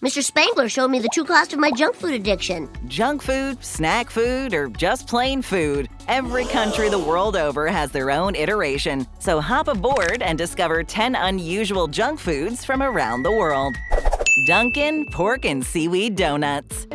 Mr. Spangler showed me the true cost of my junk food addiction. Junk food, snack food, or just plain food. Every country the world over has their own iteration. So hop aboard and discover 10 unusual junk foods from around the world. Dunkin' Pork and Seaweed Donuts.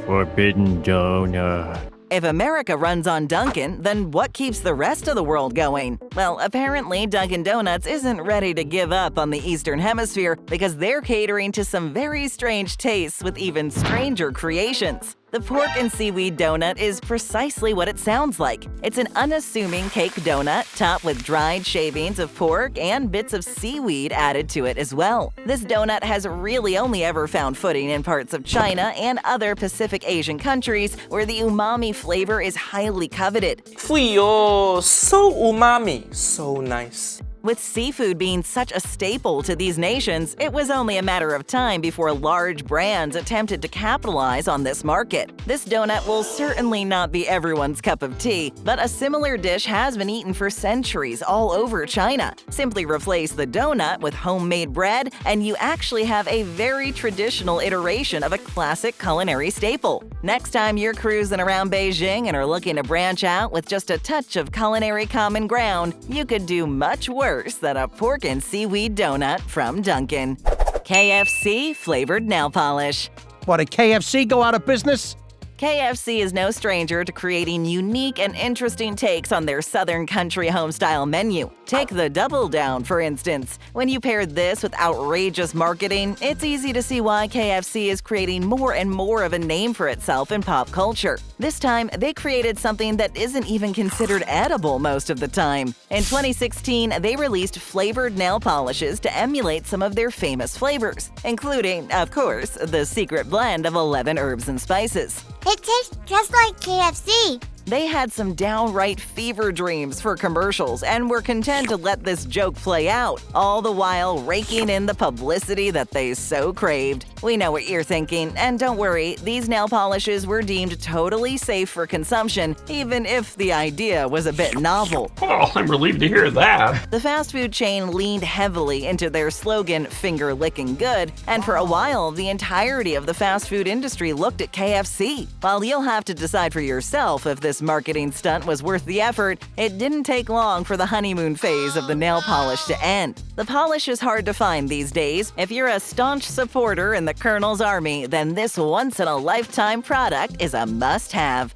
Forbidden donut. If America runs on Dunkin', then what keeps the rest of the world going? Well, apparently Dunkin' Donuts isn't ready to give up on the Eastern Hemisphere because they're catering to some very strange tastes with even stranger creations. The pork and seaweed donut is precisely what it sounds like. It's an unassuming cake donut topped with dried shavings of pork and bits of seaweed added to it as well. This donut has really only ever found footing in parts of China and other Pacific Asian countries where the umami flavor is highly coveted. Frio, so umami, so nice. With seafood being such a staple to these nations, it was only a matter of time before large brands attempted to capitalize on this market. This donut will certainly not be everyone's cup of tea, but a similar dish has been eaten for centuries all over China. Simply replace the donut with homemade bread, and you actually have a very traditional iteration of a classic culinary staple. Next time you're cruising around Beijing and are looking to branch out with just a touch of culinary common ground, you could do much worse than a pork and seaweed donut from Dunkin'. KFC flavored nail polish. What, did KFC go out of business? KFC is no stranger to creating unique and interesting takes on their Southern country home-style menu. Take the Double Down, for instance. When you pair this with outrageous marketing, it's easy to see why KFC is creating more and more of a name for itself in pop culture. This time, they created something that isn't even considered edible most of the time. In 2016, they released flavored nail polishes to emulate some of their famous flavors, including, of course, the secret blend of 11 herbs and spices. It tastes just like KFC. They had some downright fever dreams for commercials and were content to let this joke play out, all the while raking in the publicity that they so craved. We know what you're thinking, and don't worry, these nail polishes were deemed totally safe for consumption, even if the idea was a bit novel. Oh, I'm relieved to hear that. The fast food chain leaned heavily into their slogan, finger licking good, and for a while, the entirety of the fast food industry looked at KFC. While you'll have to decide for yourself if this marketing stunt was worth the effort, it didn't take long for the honeymoon phase of the nail polish to end. The polish is hard to find these days. If you're a staunch supporter in the Colonel's Army, then this once-in-a-lifetime product is a must-have.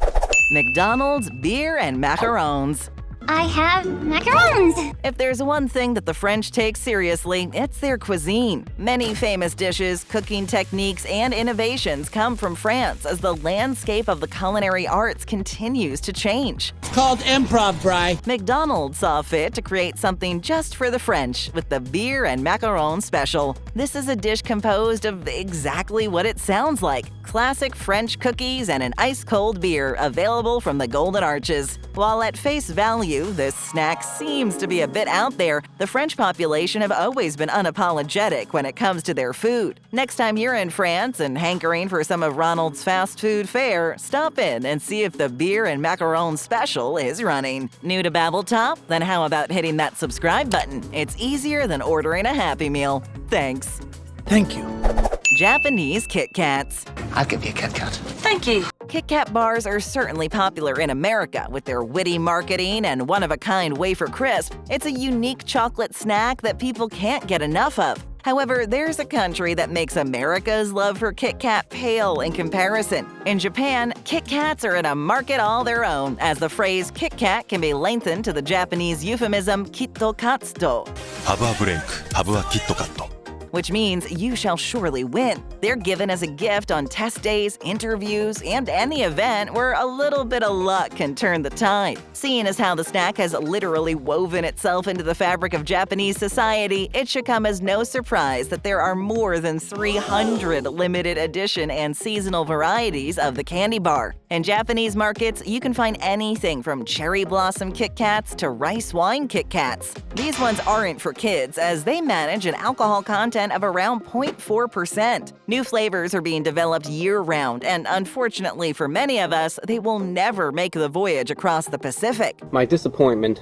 McDonald's beer and macarons. I have macarons. If there's one thing that the French take seriously, it's their cuisine. Many famous dishes, cooking techniques, and innovations come from France as the landscape of the culinary arts continues to change. It's called improv, Bri. McDonald saw fit to create something just for the French with the beer and macaron special. This is a dish composed of exactly what it sounds like: classic French cookies and an ice-cold beer available from the Golden Arches. While at face value, this snack seems to be a bit out there, the French population have always been unapologetic when it comes to their food. Next time you're in France and hankering for some of Ronald's fast food fare, stop in and see if the beer and macaron special is running. New to BabbleTop? Then how about hitting that subscribe button? It's easier than ordering a Happy Meal. Thanks. Thank you. Japanese Kit Kats. I'll give you a Kit Kat. Thank you. Kit Kat bars are certainly popular in America with their witty marketing and one-of-a-kind wafer crisp. It's a unique chocolate snack that people can't get enough of. However, there's a country that makes America's love for Kit Kat pale in comparison. In Japan, Kit Kats are in a market all their own, as the phrase Kit Kat can be lengthened to the Japanese euphemism Kitto Katsuto, ハブはブレイク、ハブはキットカット。 which means you shall surely win. They're given as a gift on test days, interviews, and any event where a little bit of luck can turn the tide. Seeing as how the snack has literally woven itself into the fabric of Japanese society, it should come as no surprise that there are more than 300 limited edition and seasonal varieties of the candy bar. In Japanese markets, you can find anything from cherry blossom Kit Kats to rice wine Kit Kats. These ones aren't for kids, as they manage an alcohol content of around 0.4%. New flavors are being developed year-round, and unfortunately for many of us, they will never make the voyage across the Pacific. My disappointment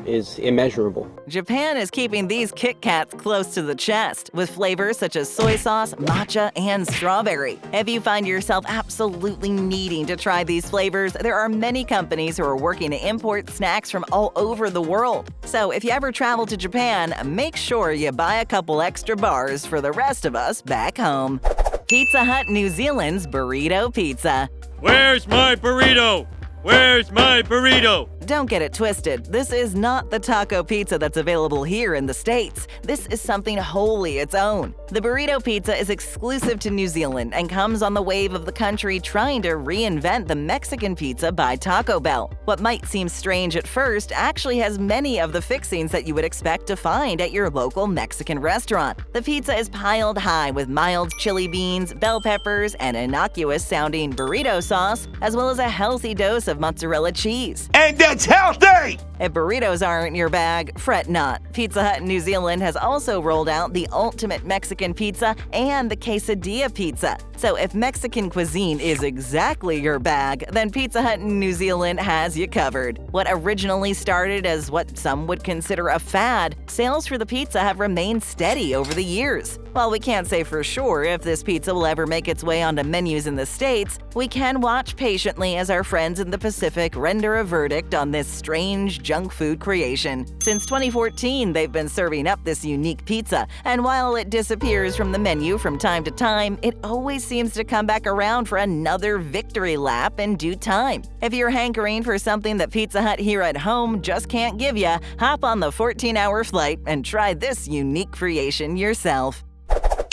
is immeasurable. Japan is keeping these Kit Kats close to the chest, with flavors such as soy sauce, matcha, and strawberry. If you find yourself absolutely needing to try these flavors, there are many companies who are working to import snacks from all over the world. So if you ever travel to Japan, make sure you buy a couple extra bars for the rest of us back home. Pizza Hut New Zealand's Burrito Pizza. Where's my burrito? Where's my burrito? Don't get it twisted. This is not the taco pizza that's available here in the States. This is something wholly its own. The burrito pizza is exclusive to New Zealand and comes on the wave of the country trying to reinvent the Mexican pizza by Taco Bell. What might seem strange at first actually has many of the fixings that you would expect to find at your local Mexican restaurant. The pizza is piled high with mild chili beans, bell peppers, and innocuous-sounding burrito sauce, as well as a healthy dose of mozzarella cheese. And that's healthy! If burritos aren't your bag, fret not. Pizza Hut in New Zealand has also rolled out the ultimate Mexican pizza and the quesadilla pizza. So if Mexican cuisine is exactly your bag, then Pizza Hut in New Zealand has you covered. What originally started as what some would consider a fad, sales for the pizza have remained steady over the years. While we can't say for sure if this pizza will ever make its way onto menus in the States, we can watch patiently as our friends in the Pacific render a verdict on this strange junk food creation. Since 2014, they've been serving up this unique pizza, and while it disappears from the menu from time to time, it always seems to come back around for another victory lap in due time. If you're hankering for something that Pizza Hut here at home just can't give ya, hop on the 14-hour flight and try this unique creation yourself.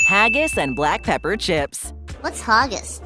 Haggis and black pepper chips. What's haggis?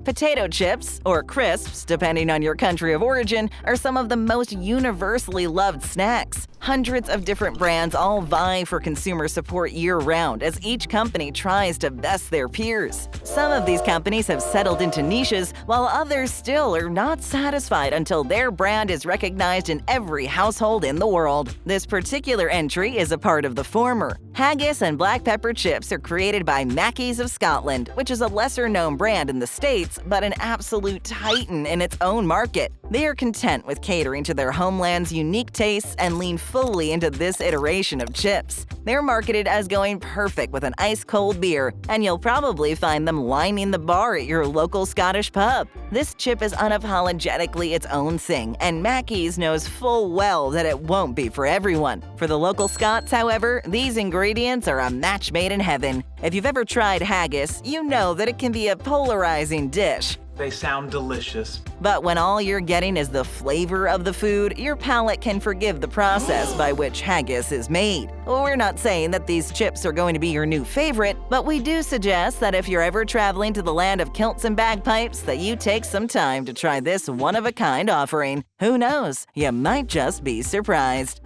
Potato chips, or crisps, depending on your country of origin, are some of the most universally loved snacks. Hundreds of different brands all vie for consumer support year-round as each company tries to best their peers. Some of these companies have settled into niches, while others still are not satisfied until their brand is recognized in every household in the world. This particular entry is a part of the former. Haggis and black pepper chips are created by Mackey's of Scotland, which is a lesser-known brand in the States, but an absolute titan in its own market. They are content with catering to their homeland's unique tastes and lean fully into this iteration of chips. They're marketed as going perfect with an ice-cold beer, and you'll probably find them lining the bar at your local Scottish pub. This chip is unapologetically its own thing, and Mackey's knows full well that it won't be for everyone. For the local Scots, however, these ingredients are a match made in heaven. If you've ever tried haggis, you know that it can be a polarizing dish. They sound delicious. But when all you're getting is the flavor of the food, your palate can forgive the process by which haggis is made. We're not saying that these chips are going to be your new favorite, but we do suggest that if you're ever traveling to the land of kilts and bagpipes, that you take some time to try this one-of-a-kind offering. Who knows? You might just be surprised.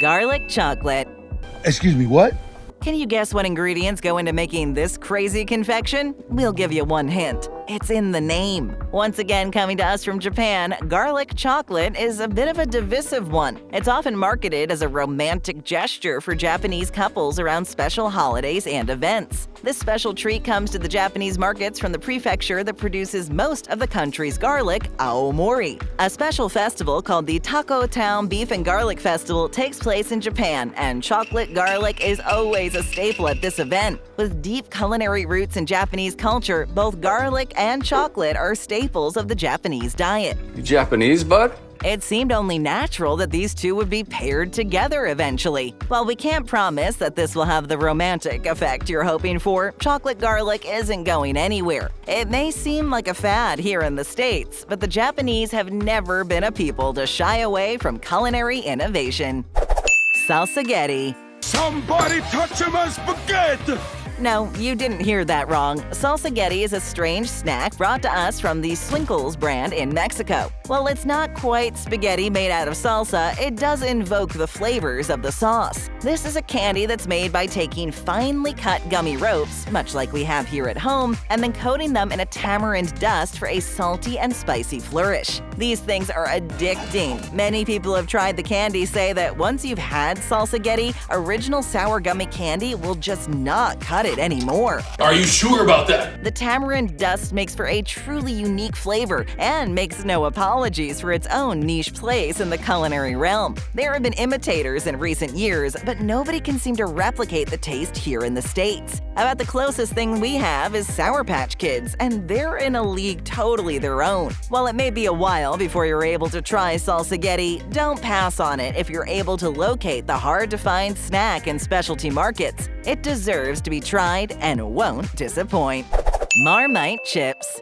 Garlic chocolate. Excuse me, what? Can you guess what ingredients go into making this crazy confection? We'll give you one hint. It's in the name. Once again, coming to us from Japan, garlic chocolate is a bit of a divisive one. It's often marketed as a romantic gesture for Japanese couples around special holidays and events. This special treat comes to the Japanese markets from the prefecture that produces most of the country's garlic, Aomori. A special festival called the Taco Town Beef and Garlic Festival takes place in Japan, and chocolate garlic is always a staple at this event. With deep culinary roots in Japanese culture, both garlic and chocolate are staples of the Japanese diet. You Japanese, bud? It seemed only natural that these two would be paired together eventually. While we can't promise that this will have the romantic effect you're hoping for, chocolate garlic isn't going anywhere. It may seem like a fad here in the States, but the Japanese have never been a people to shy away from culinary innovation. Salsagheti. Somebody touch my spaghetti! No, you didn't hear that wrong. Salsagheti is a strange snack brought to us from the Swinkles brand in Mexico. While it's not quite spaghetti made out of salsa, it does invoke the flavors of the sauce. This is a candy that's made by taking finely cut gummy ropes, much like we have here at home, and then coating them in a tamarind dust for a salty and spicy flourish. These things are addicting. Many people have tried the candy say that once you've had Salsagheti, original sour gummy candy will just not cut it. it anymore. Are you sure about that? The tamarind dust makes for a truly unique flavor and makes no apologies for its own niche place in the culinary realm. There have been imitators in recent years, but nobody can seem to replicate the taste here in the States. About the closest thing we have is Sour Patch Kids, and they're in a league totally their own. While it may be a while before you're able to try Salsagheti, don't pass on it if you're able to locate the hard-to-find snack in specialty markets. It deserves to be tried and won't disappoint. Marmite Chips.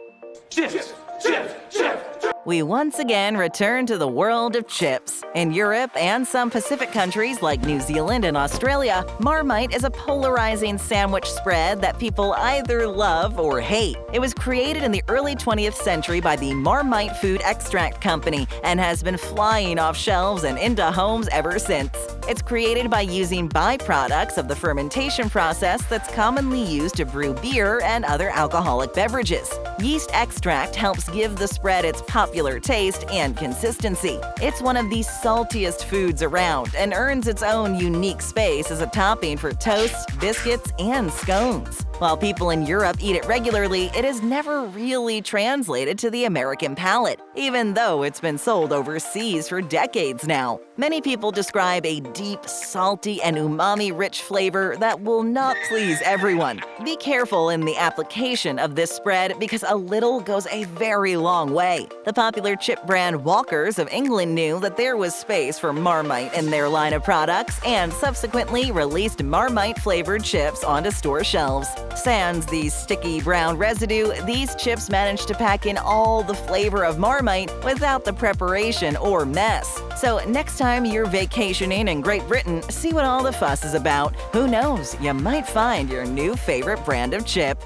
We once again return to the world of chips. In Europe and some Pacific countries like New Zealand and Australia, Marmite is a polarizing sandwich spread that people either love or hate. It was created in the early 20th century by the Marmite Food Extract Company and has been flying off shelves and into homes ever since. It's created by using byproducts of the fermentation process that's commonly used to brew beer and other alcoholic beverages. Yeast extract helps give the spread its popular taste and consistency. It's one of the saltiest foods around and earns its own unique space as a topping for toasts, biscuits, and scones. While people in Europe eat it regularly, it has never really translated to the American palate, even though it's been sold overseas for decades now. Many people describe a deep, salty, and umami-rich flavor that will not please everyone. Be careful in the application of this spread because a little goes a very long way. The popular chip brand Walkers of England knew that there was space for Marmite in their line of products and subsequently released Marmite-flavored chips onto store shelves. Sans the sticky brown residue, these chips managed to pack in all the flavor of Marmite without the preparation or mess. So next time you're vacationing in Great Britain, see what all the fuss is about. Who knows, you might find your new favorite brand of chip.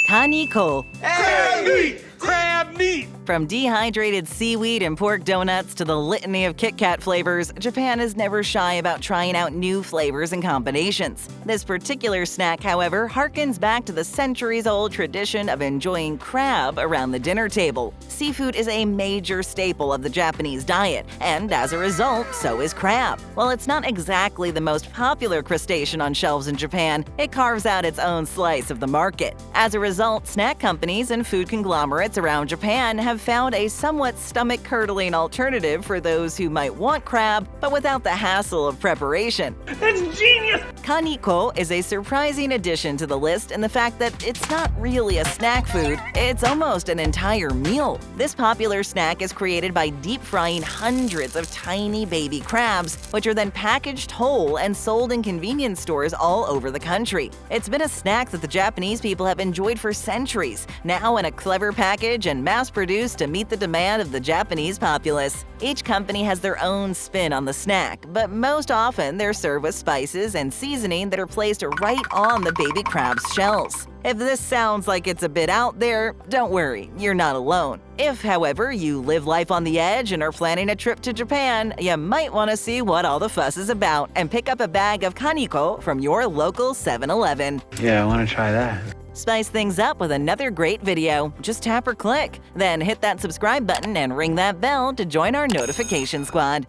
Kanikko. Crab meat! From dehydrated seaweed and pork donuts to the litany of Kit Kat flavors, Japan is never shy about trying out new flavors and combinations. This particular snack, however, harkens back to the centuries-old tradition of enjoying crab around the dinner table. Seafood is a major staple of the Japanese diet, and as a result, so is crab. While it's not exactly the most popular crustacean on shelves in Japan, it carves out its own slice of the market. As a result, snack companies and food conglomerates around Japan have found a somewhat stomach-curdling alternative for those who might want crab, but without the hassle of preparation. That's genius! Kanikko is a surprising addition to the list in the fact that it's not really a snack food, it's almost an entire meal. This popular snack is created by deep-frying hundreds of tiny baby crabs, which are then packaged whole and sold in convenience stores all over the country. It's been a snack that the Japanese people have enjoyed for centuries, now in a clever package and mass-produced to meet the demand of the Japanese populace. Each company has their own spin on the snack, but most often they're served with spices and seasoning that are placed right on the baby crab's shells. If this sounds like it's a bit out there, don't worry, you're not alone. If, however, you live life on the edge and are planning a trip to Japan, you might want to see what all the fuss is about and pick up a bag of Kanikko from your local 7-Eleven. Yeah, I want to try that. Spice things up with another great video. Just tap or click, then hit that subscribe button and ring that bell to join our notification squad.